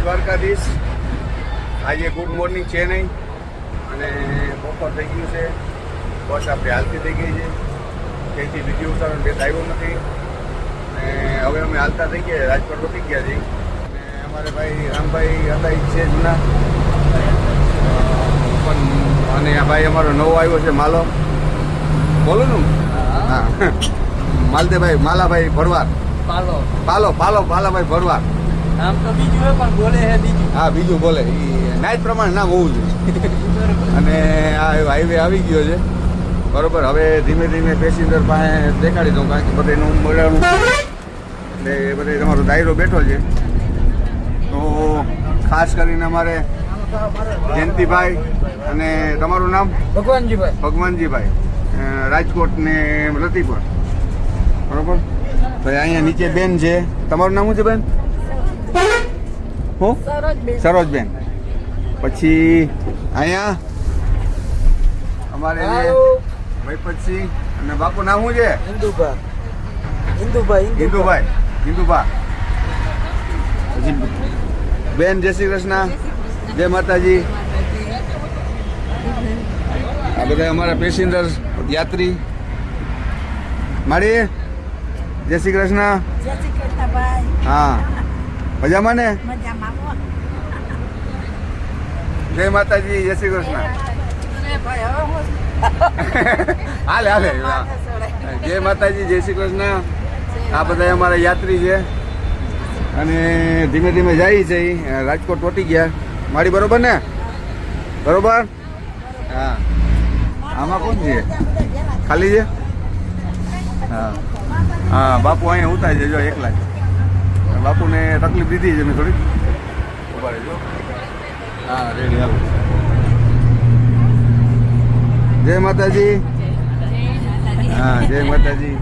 દ્વારકાધીશ. આજે good morning છે નહીં અને બપોર થઈ ગયું છે. બસ આપણે હાલતી થઈ ગઈ છે. તેથી વિડીયો ઉતારવાનો બેટ આવ્યો નથી અને હવે અમે હાલતા થઈ ગયા. રાજકોટ પહોંચી ગયા છીએ અને અમારે ભાઈ રામભાઈ હતા એ છે જૂના પણ અને આ ભાઈ અમારો નવો આવ્યો છે માલો. બોલો ને? હા, માલદેભાઈ માલાભાઈ ભરવાડ. પાલાભાઈ ભરવાડ. નામ તો બીજું હોય પણ બોલે હે બીજું. હા, બીજું બોલે. એ નાઇટ પ્રમાણે નામ હોવું જોઈએ. અને આ હાઈવે આવી ગયો છે બરોબર. હવે ધીમે ધીમે પેસેન્જર પાસે દેખાડી દઉં કારણ કે બધાનું મળવાનું એટલે બધા તમારો દાયરો બેઠો છે. તો ખાસ કરીને અમારે જયંતિભાઈ અને તમારું નામ? ભગવાનજીભાઈ રાજકોટ ને રતિપુર બરોબર. તો અહીંયા નીચે બેન છે. તમારું નામ શું છે બેન? હું સરોજબેન. પછી અહીંયા અમારે વૈપતસિંહ અને બાપુ નામ શું છે? હિન્દુભાઈ. પછી બેન જય શ્રી કૃષ્ણ. જય માતાજી. આ બધા અમારા પેસેન્જર યાત્રી મારી. જય શ્રી કૃષ્ણ. હા, મજામાં ને? જય માતાજી. જય શ્રી કૃષ્ણ. હાલે જય માતાજી. જય શ્રી કૃષ્ણ. આ બધા અમારા યાત્રી છે અને ધીમે ધીમે જાય છે. રાજકોટ પહોંચી ગયા મારી. બરોબર ને? બરોબર. હા, આમાં કોણ છે? ખાલી છે? હા હા, બાપુ અહીંયા ઉતારી છે જો એકલા જ. બાપુને તકલીફ દીધી છે મેં થોડીક. ઉભા રહેજો. હા, રેડી. હાલો. જય માતાજી. હા, જય માતાજી.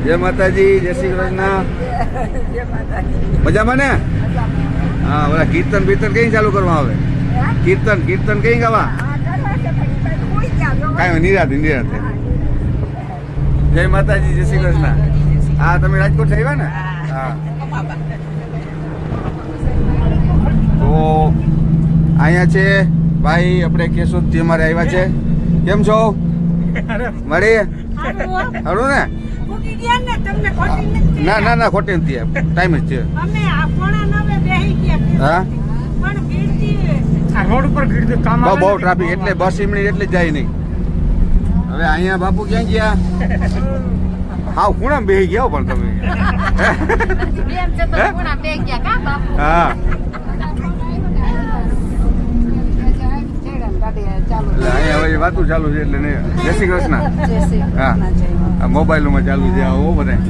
જય માતાજી. જય શ્રી કૃષ્ણ. મજામાં ને? હા, બધા કીર્તન કઈ ચાલુ કરવા આવે? કીર્તન કઈ ગાવા? કાંઈ નિરાતે. જય માતાજી. જય શ્રી કૃષ્ણ. હા, તમે રાજકોટ આવ્યા ને? હા. તો અહીંયા છે ભાઈ આપણે કેશોદથી અમારે આવ્યા છે. કેમ છો? મળી સારું ને? ના ખોટી નથી. ટાઈમ જ છે. હા, રોડ ઉપર બહુ ટ્રાફિક એટલે બસ મિનિટ એટલે જાય નહીં. હવે અહીંયા બાપુ ક્યાં ગયા? હા, ખૂણા બેસી ગયા પણ તમે. હા, અહીંયા હવે વાતું ચાલુ છે એટલે નહીં. જય શ્રી કૃષ્ણ. હા, મોબાઈલમાં ચાલુ છે. આવો બધા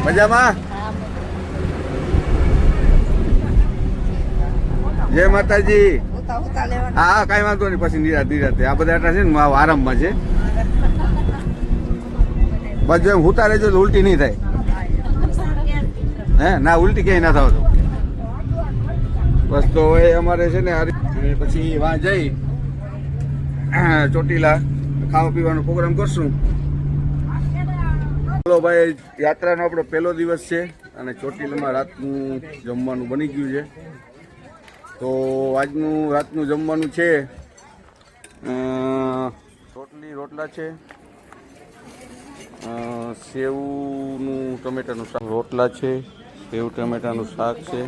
મજામાં? જય માતાજી. હા, કાંઈ વાંધો નહીં. પછી નિરાતે. આ બધા છે ને આરામમાં છે. બસ એમ હુતા રહેજો તો ઉલટી નહીં થાય. હે ના, ઉલટી ક્યાંય ના થતો. બસ તો એ અમારે છે ને પછી વાં જઈ ચોટીલા ખાવા પીવાનો પ્રોગ્રામ કરશું. ચલો ભાઈ, યાત્રાનો આપણો પહેલો દિવસ છે અને ચોટીલામાં રાતનું જમવાનું બની ગયું છે. તો આજનું રાતનું જમવાનું છે રોટલા છે, સેવનું ટમેટાનું શાક. રોટલા છે, સેવ ટમેટાનું શાક છે,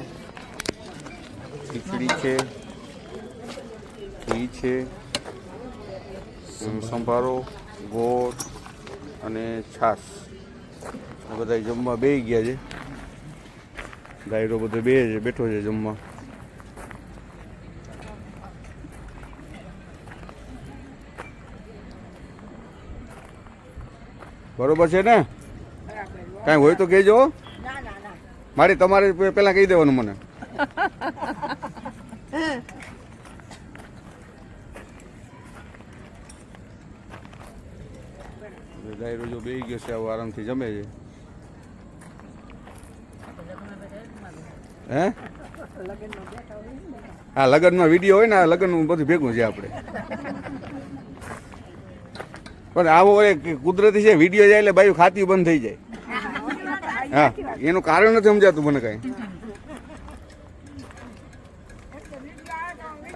ખીચડી છે, ઘી છે, સંભારો, ગોળ અને છાશ. બધા જમવા બેસી ગયા છે. દાયરો બધો બેઠો છે જમવા. બરોબર છે ને? કાંઈ હોય તો કહેજો. મારી તમારે પહેલાં કહી દેવાનું મને. દાયરો જો બેસી ગયો છે, આવો આરામથી જમે છે. હે હા, લગ્નમાં વિડીયો હોય ને, આ લગ્નનું બધું ભેગું છે આપણે. પણ આવો કુદરતી છે, વિડીયો જાય એટલે બાયું ખાતી બંધ થઈ જાય. હા એનું કારણ નથી સમજાતું મને કઈ.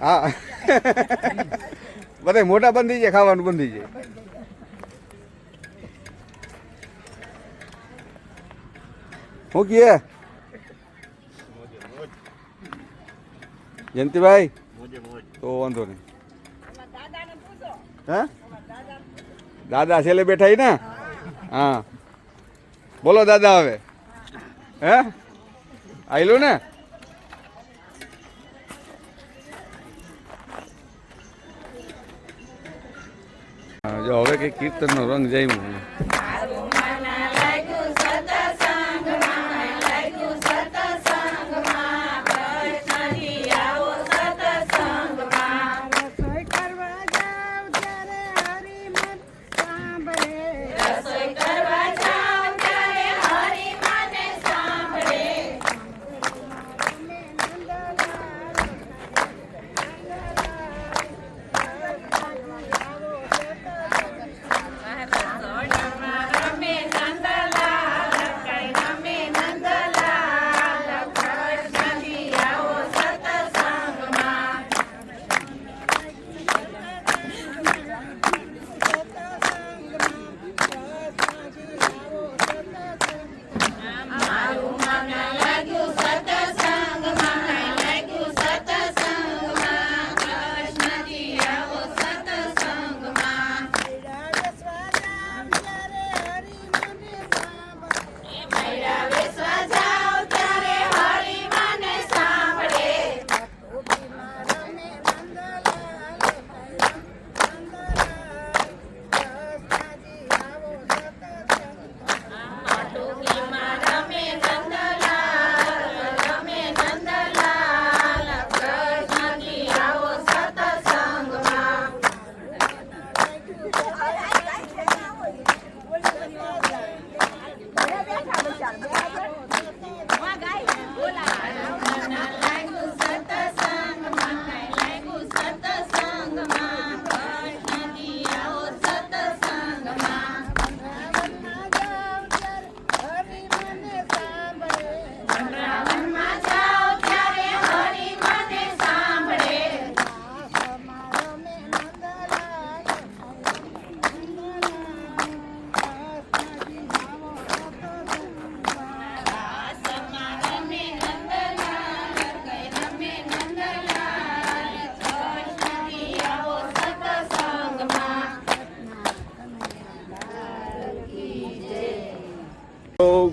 હા બધા મોટા બંધ થઈ જાય, ખાવાનું બંધ થઈ જાય. શું કહે જયંતિભાઈ? તો વાંધો નહીં. હા દાદા છેલ્લે બેઠા ને. હા બોલો દાદા હવે. હે આયલું ને. જો હવે કઈ કીર્તન નો રંગ જામ્યો.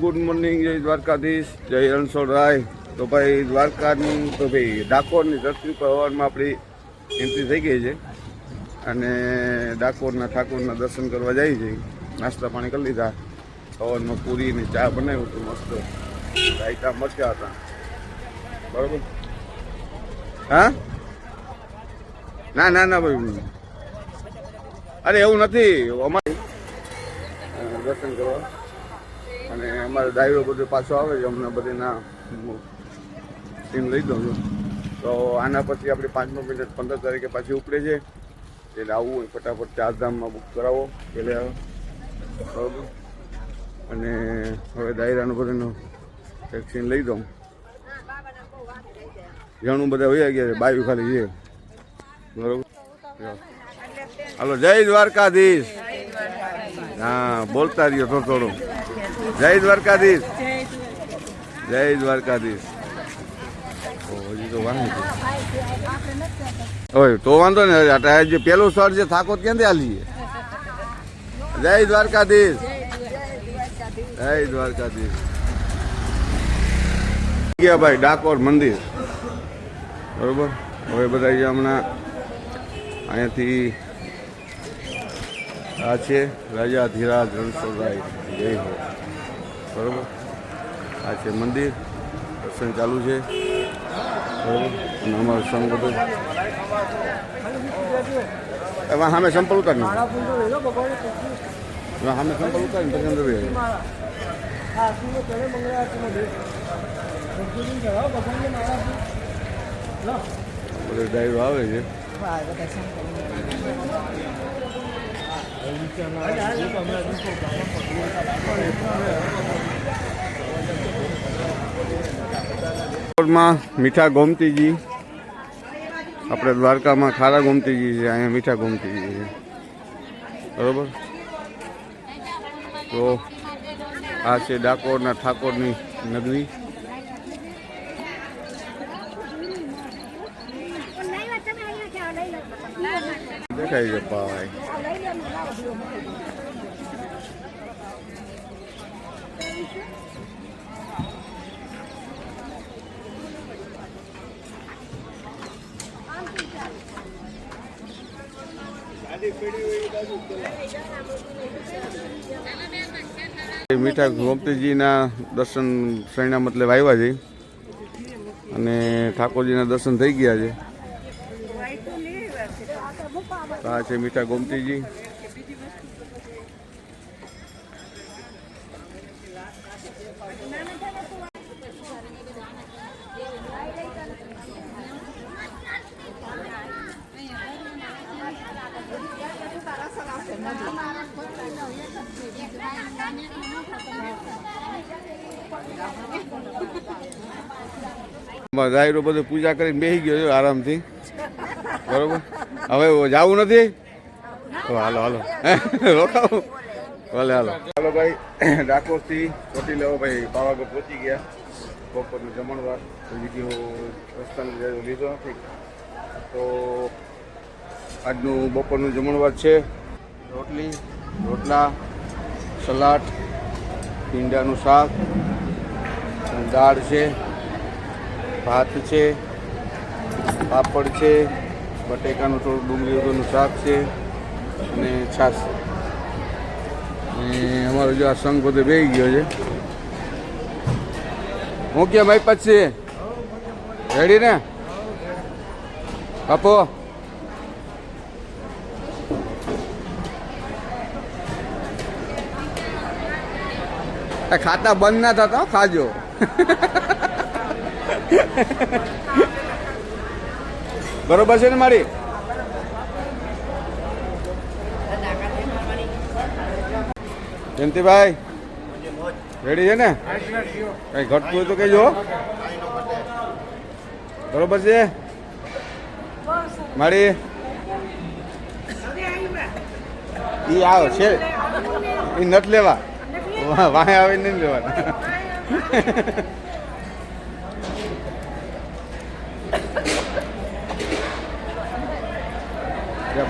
ગુડ મોર્નિંગ, જય દ્વારકાધીશ, જય રણછોડરાય. તો ભાઈ દ્વારકાની તો ભાઈ ડાકોરની ધરતી પર હવારમાં આપણી એન્ટ્રી થઈ ગઈ છે અને ડાકોરના ઠાકોરના દર્શન કરવા જાય છે. નાસ્તા પાણી કરી લીધા. હવારમાં પૂરી ને ચા બનાવ્યું હતું મસ્ત, રાયતા મરચા હતા. બરોબર. હા ના ના ના ભાઈ, અરે એવું નથી. અમારે દર્શન કરવા અને અમારો ડાયરો બધો પાછો આવે છે. હમણાં બધી ના સીન લઈ દઉં છું. તો આના પછી આપણે 5 મિનિટ 15 તારીખે પાછી ઉપડે છે. એટલે આવવું હોય ફટાફટ ચારધામમાં બુક કરાવો એટલે આવે. બરાબર. અને હવે ડાયરાનો બધાનો એક સીન લઈ દઉં. જણું બધા વયા ગયા છે, બાયું ખાલી છે. બરાબર. હાલો, જય દ્વારકાધીશ. હા બોલતા રહ્યો થોડું. જય દ્વારકાધીશ, જય દ્વારકાધીશ. હજી તો વાંધો હોય તો વાંધો ને. જે પેલું સ્થળ છે થાકો ક્યાંથી હાલીએ. જય દ્વારકાધીશ, જય દ્વારકાધીશ. ગયા ભાઈ ડાકોર મંદિર. બરોબર. હવે બધા હમણાં અહીંયાથી આ છે રાજા ધીરાજ રણછોડરાય જય હો. બરોબર. આ છે મંદિર, દર્શન ચાલુ છે. બરોબર. અને અમારું સંઘ બધું એમાં સામે સંપલ ઉતારી સામે સંપલ ઉતારીને પછી અંદર બધે ડાયરો આવે છે. મીઠા ગોમતીજી, આપણે દ્વારકામાં ખારા ગોમતીજી છે, અહીંયા મીઠા ગોમતીજી છે, બરોબર. તો આ છે ડાકોરના ઠાકોરની નગરી. દેખાય છે ભાઈ. મીઠા ગોમતીજીના દર્શન શ્રેણા મતલબ આવ્યા છે અને ઠાકોરજીના દર્શન થઈ ગયા છે. આ છે મીઠા ગોમતીજી. રાયરો બધું પૂજા કરીને બેસી ગયો છે આરામથી, બરોબર. હવે જવું નથી તો હાલો હાલો રોકાવું ભલે હાલો. હાલો ભાઈ, ડાકોરથી ચોટી લેવો ભાઈ પાવાગઢ પહોંચી ગયા. બપોરનું જમણવાર વિડીયો રસ્તાનો લીધો નથી. તો આજનું બપોરનું જમણવાર છે રોટલી, રોટલા, સલાડ, ભીંડાનું શાક, દાળ છે, ભાત છે, પાપડ છે, બટેકાનું થોડું ડુંગળી વગરનું શાક છે અને છાશ. અને અમારો જો આ સંઘ બધો બેસી ગયો છે. હું ક્યાં મારી પાસે રેડી ને આપો. ખાતા બંધ ના થતા ખાજો. બરોબર છે ને મારી? જયંતિભાઈ રેડી છે ને? કઈ ઘટતું હોય તો કહેજો. બરોબર છે મારી? ઈ આવે છે એ નટ લેવા વાહે આવે નહીં લેવાના.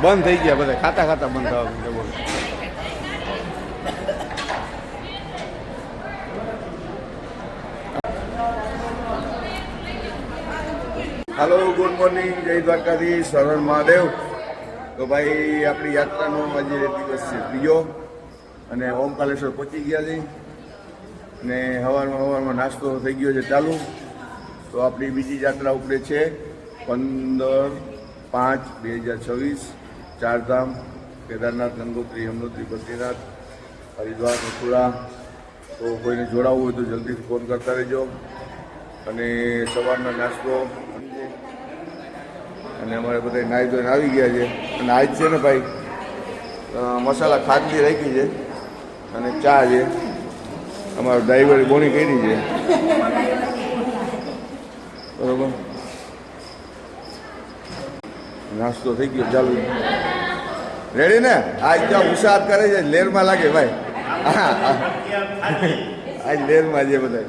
બંધ થઈ ગયા બધા, ખાતા ખાતા બંધ થવા. હાલો, ગુડ મોર્નિંગ, જય દ્વારકાધીશ, હર હર મહાદેવ. તો ભાઈ આપણી યાત્રાનો આજે દિવસ છે ત્રીજો અને ઓમકાલેશ્વર પહોંચી ગયા છે ને સવારમાં નાસ્તો થઈ ગયો છે ચાલુ. તો આપણી બીજી યાત્રા ઉપડે છે 15/5/2026 ચારધામ કેદારનાથ, ગંગોત્રી, યમનોત્રી, બદ્રીનાથ, હરિદ્વાર, મથુરા. તો કોઈને જોડાવવું હોય તો જલ્દીથી ફોન કરતા રહેજો. અને સવારનો નાસ્તો અને અમારે બધા નાહી ધોઈને આવી ગયા છે. અને આજ છે ને ભાઈ મસાલા ખાંડની રાખી છે અને ચા છે. અમારો ડ્રાઈવરે બોણી કરી છે, બરોબર. નાસ્તો થઈ ગયો ચાલુ. રેડી ને? આજ ત્યાં ઉત્સાહ કરે છે, લેરમાં લાગે ભાઈ. આજ લેરમાં છે બધા.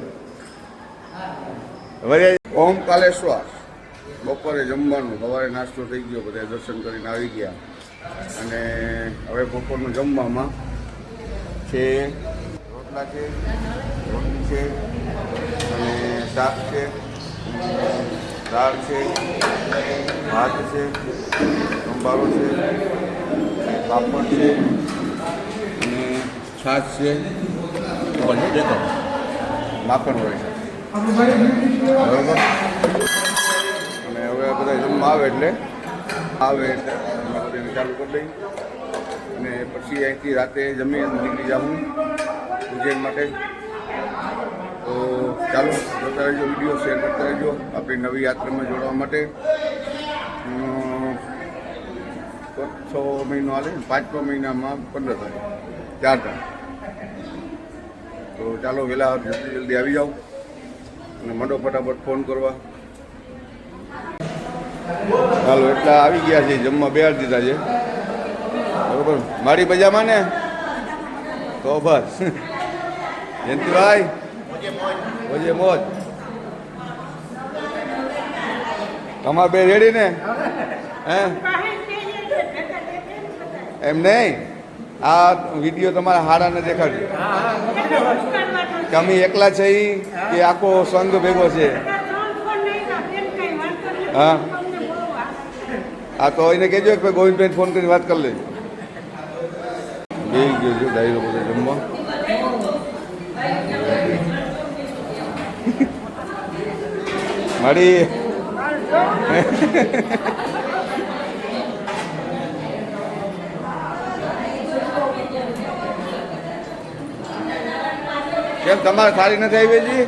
ઓમકાલેશ્વર બપોરે જમવાનું, સવારે નાસ્તો થઈ ગયો, બધા દર્શન કરીને આવી ગયા. અને હવે બપોરનું જમવામાં છે રોટલા છે, રોટલી છે અને શાક છે, દાળ છે, ભાત છે, સંભારો છે, પાપડ છે અને છાશ છે, માખણ હોય છે, બરાબર. અને હવે બધા જમવા આવે એટલે ચાલુ કરી દઈ અને પછી અહીંથી રાતે જમી અને નીકળી જાઉં ઉજ્જૈન માટે. તો ચાલો જોતા રહેજો, વિડીયો શેર કરતા રહેજો આપણી નવી યાત્રામાં જોડવા માટે. 6 મહિનો હાલે, 5મા મહિનામાં 15 તારીખ 4 તારીખ. તો ચાલો વહેલા જલ્દી આવી જાઓ. અને મંડો ફટાફટ ફોન કરવા. ચાલો એટલા આવી ગયા છે, જમવા બેહાડી દીધા છે બરોબર. મારી મજામાં ને? તો બસ જયંતિભાઈ ઓજે મોજ. તમારે બે રેડી ને? હે એમ નહીં, આ વિડીયો તમારા હાડાને દેખાડજો કે અમે એકલા છે કે આખો સંઘ ભેગો છે. હા હા તો એને કહેજો કે ભાઈ ગોવિંદભાઈ ફોન કરીને વાત કરી લેજો. બે ગયો છું ડાયરો બધો જમવા. મારી કેમ તમારે સારી નથી આવી જી?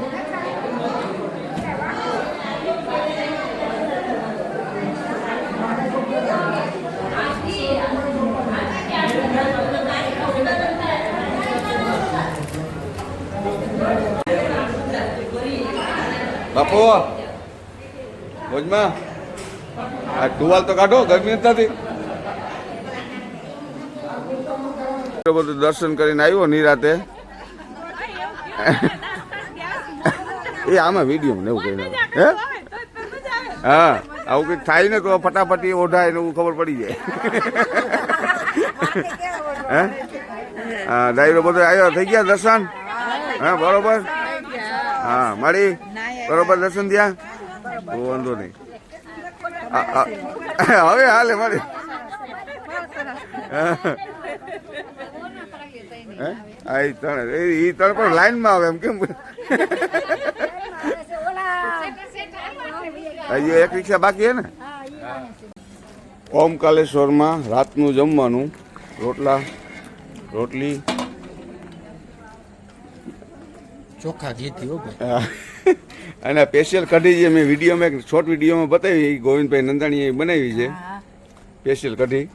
બાપુ ભોજમાં આ ટુવાલ તો કાઢો, ગરમી નથી. બધું દર્શન કરીને આવ્યો નિરાતે. એ આમાં વિડીયો ને એવું કઈ હે હા આવું કંઈક થાય ને તો ફટાફટી ઓઢાય ને એવું ખબર પડી જાય. હે હા ડાયરો બધો આવ્યો, થઈ ગયા દર્શન? હા બરોબર. હા મારી બરોબર દર્શન થયા? વાંધો નહીં. હવે હાલે મારી એ ત્રણ પણ લાઈનમાં આવે એમ કેમ? હજી એક રિક્ષા બાકી હે ને? ઓમકાલેશ્વરમાં રાતનું જમવાનું રોટલા રોટલી ચોખા ઘીથી હો અને સ્પેશિયલ કઢી જે મેં વિડીયોમાં એક શોર્ટ વિડીયોમાં બતાવી, ગોવિંદભાઈ નંદાણીએ બનાવી છે સ્પેશિયલ કઢી.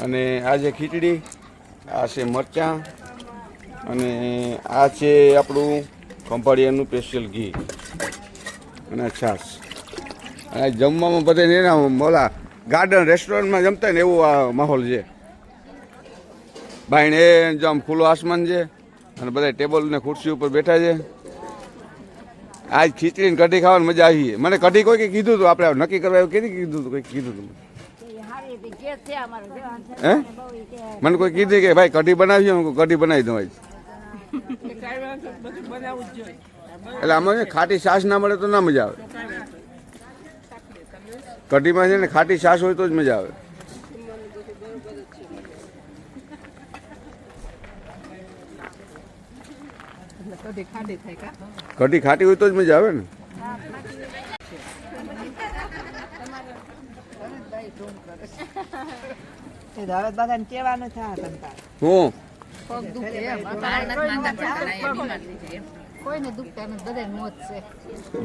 અને આ છે ખીચડી, આ છે મરચાં, અને આ છે આપણું ખંભાળિયાનું સ્પેશિયલ ઘી અને છાશ. અને જમવામાં બધા એના ઓલા ગાર્ડન રેસ્ટોરન્ટમાં જમતા ને એવું આ માહોલ છે. બાઈને આમ ખુલ્લો આસમાન છે અને બધા ટેબલ ને ખુરશી ઉપર બેઠા છે. આજ ખીચડી ને કઢી ખાવાની મજા આવી. મને કઢી કોઈ કીધું હતું, આપણે નક્કી કરવા એવું કીધું હતું, કંઈક કીધું હતું હે? મને કોઈ કીધું કે ભાઈ કઢી બનાવી, કઢી બનાવી દઉં આજ. એટલે આમાં ખાટી છાશ ના મળે તો ના મજા આવે. કઢીમાં છે ને ખાટી છાશ હોય તો જ મજા આવે. કઢી ખાટી હોય તો જ મજા આવે ને. હું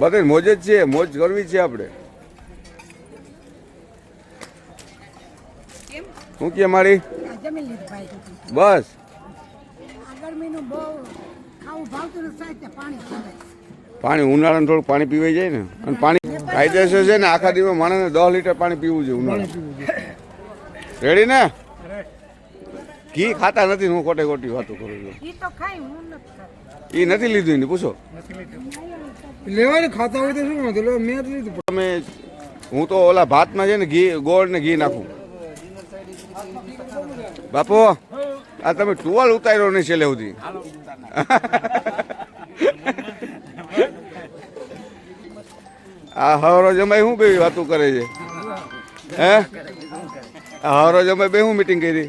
બધે મોજ જ છે, મોજ કરવી છે આપણે. શું કે મારી બસ પાણી ઉનાળામાં થોડું પાણી પીવાઈ જાય ને. અને પાણી કાયદેસર છે ને, આખા દિવસમાં માણસને 10 લીટર પાણી પીવું જોઈએ ઉનાળા. રેડી ને? ઘી ખાતા નથી, હું ખોટે ખોટી વાતો કરું છું. એ નથી લીધું એને પૂછો. લેવાની ખાતા હોય તો શું મેં લીધું. તમે હું તો ઓલા ભાતમાં છે ને ઘી, ગોળ ને ઘી નાખું. બાપુ આ તમે ટુવાલ ઉતાર્યો નહીં છેલ્લે સુધી. આ હવરો જમાઈ શું કઈ વાતું કરે છે હે? આ હવરો જમાઈ બે શું મીટિંગ કરી?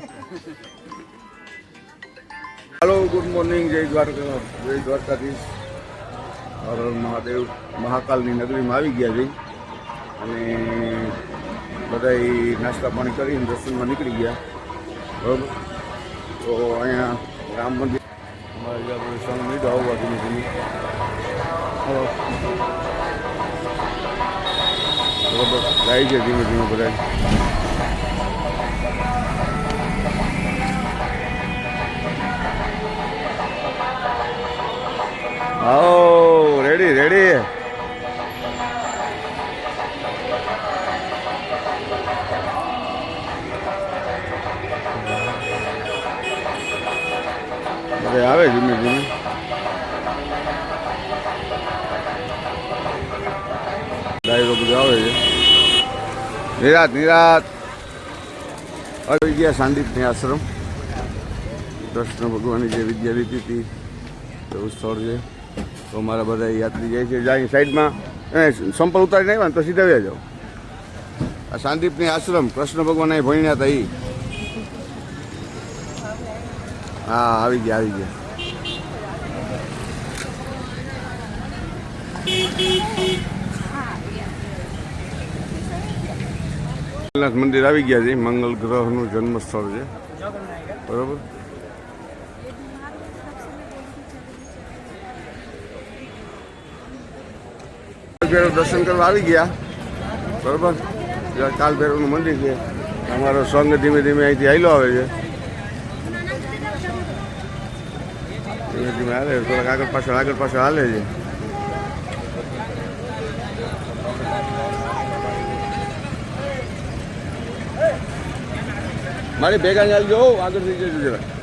હાલો ગુડ મોર્નિંગ, જય દ્વારકા, જય દ્વારકાધીશ. હર હર મહાદેવ. મહાકાલની નગરીમાં આવી ગયા છે અને બધા નાસ્તા પાણી કરીને દર્શનમાં નીકળી ગયા બરાબર. તો અહીંયા રામ મંદિર અમારે જે આપણે સંઘ નીકળ્યો આવવા ધીમે ધીમે બરાબર જાય છે ધીમે ધીમે બધા. આવો રેડી રેડી. હવે આવે ધીમે ધીમે. ડાયરો બધું આવે છે. નિરાત આવી ગયા સાંદીપની આશ્રમ. કૃષ્ણ ભગવાનની જે વિદ્યા લીધી હતી એવું સ્થળ છે. તો મારા બધા યાત્રી જાય છે જાય સાઈડમાં સંપલ ઉતારીને આવ્યા ને તો સીધા વ્યા જાઓ. આ સાંદીપની આશ્રમ કૃષ્ણ ભગવાન અહીં ભણ્યા હતા એ. હા આવી ગયા આવી ગયા. જગન્નાથ મંદિર આવી ગયા છે. મંગલ ગ્રહનું જન્મ સ્થળ છે. બરોબર. ભૈરવ દર્શન કરવા આવી ગયા. બરોબર. કાલ ભૈરવનું મંદિર છે. અમારો સંઘ ધીમે ધીમે અહીંથી હાલ્યો આવે છે. ધીમે ધીમે હાલે થોડાક આગળ પાછળ હાલે છે. મારી ભેગા ચાલજો આગળ થઈ જજો જરા.